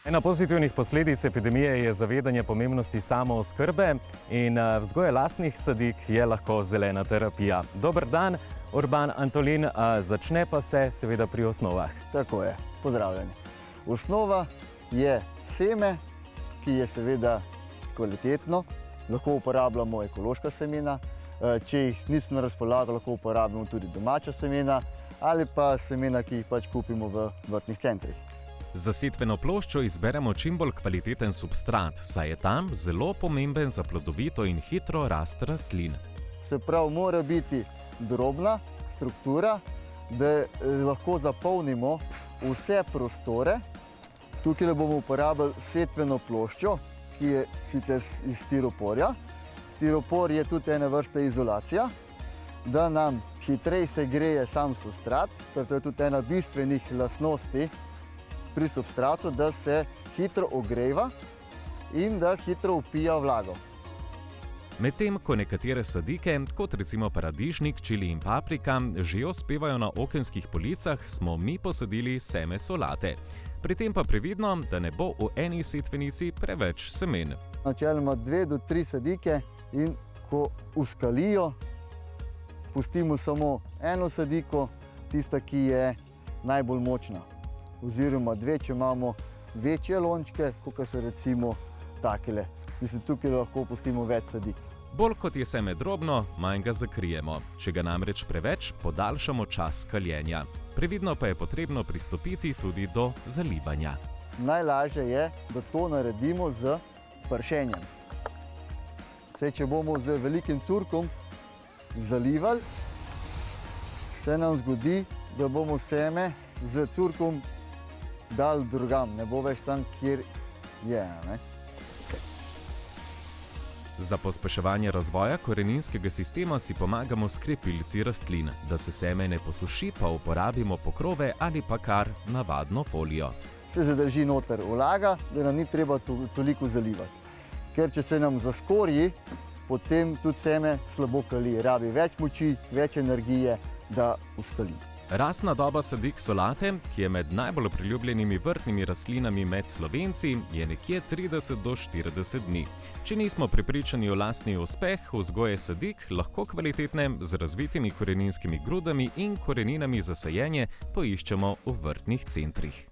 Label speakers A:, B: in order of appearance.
A: Ena pozitivnih posledic epidemije je zavedanje pomembnosti samooskrbe in vzgoja lastnih sadik je lahko zelena terapija. Dober dan, Urban Antolin, začne pa se seveda pri osnovah.
B: Tako je, pozdravljeni. Osnova je seme, ki je seveda kvalitetno, lahko uporabljamo ekološka semena, če jih nismo na razpolago, lahko uporabljamo tudi domača semena ali pa semena, ki jih pač kupimo v vrtnih centrih.
C: Za setveno ploščo izberemo čim bolj kvaliteten substrat, saj je tam zelo pomemben za plodovito in hitro rast rastlin.
B: Se pravi, mora biti drobna struktura, da lahko zapolnimo vse prostore. Tukaj bomo uporabili setveno ploščo, ki je sicer iz stiroporja. Stiropor je tudi ena vrsta izolacija, da nam hitreje se greje sam substrat, ker to je tudi ena bistvenih lastnosti pri substratu, da se hitro ogreva in da hitro vpija vlago.
C: Medtem ko nekatere sadike, kot recimo paradižnik, čili in paprika, že uspevajo na okenskih policah, smo mi posadili seme solate. Pri tem pa previdno, da ne bo v eni setvenici preveč semen.
B: Načeloma 2 do 3 sadike in ko uskalijo, pustimo samo eno sadiko, tista, ki je najbolj močna. Oziroma 2, če imamo večje lončke, kot so recimo takele. Mislim, tukaj lahko pustimo več sadik.
C: Bolj kot je seme drobno, manj ga zakrijemo. Če ga namreč preveč, podaljšamo čas kaljenja. Previdno pa je potrebno pristopiti tudi do zalivanja.
B: Najlažje je, da to naredimo z pršenjem. Saj, če bomo z velikim curkom zalivali, se nam zgodi, da bomo seme z curkom dali drugam, ne bo več tam, kjer je. Ne?
C: Za pospeševanje razvoja koreninskega sistema si pomagamo s krepilci rastlin. Da se seme ne posuši, pa uporabimo pokrove ali pa kar navadno folijo.
B: Se zadrži noter vlaga, da nam ni treba toliko zalivati. Ker če se nam zaskorji, potem tudi seme slabo kali. Rabi več moči, več energije, da uskali.
C: Rastna doba sadik solate, ki je med najbolj priljubljenimi vrtnimi rastlinami med Slovenci, je nekje 30 do 40 dni. Če nismo prepričani o lastni uspeh vzgoje sadik, lahko kvalitetne z razvitimi koreninskimi grudami in koreninami za sajenje poiščemo v vrtnih centrih.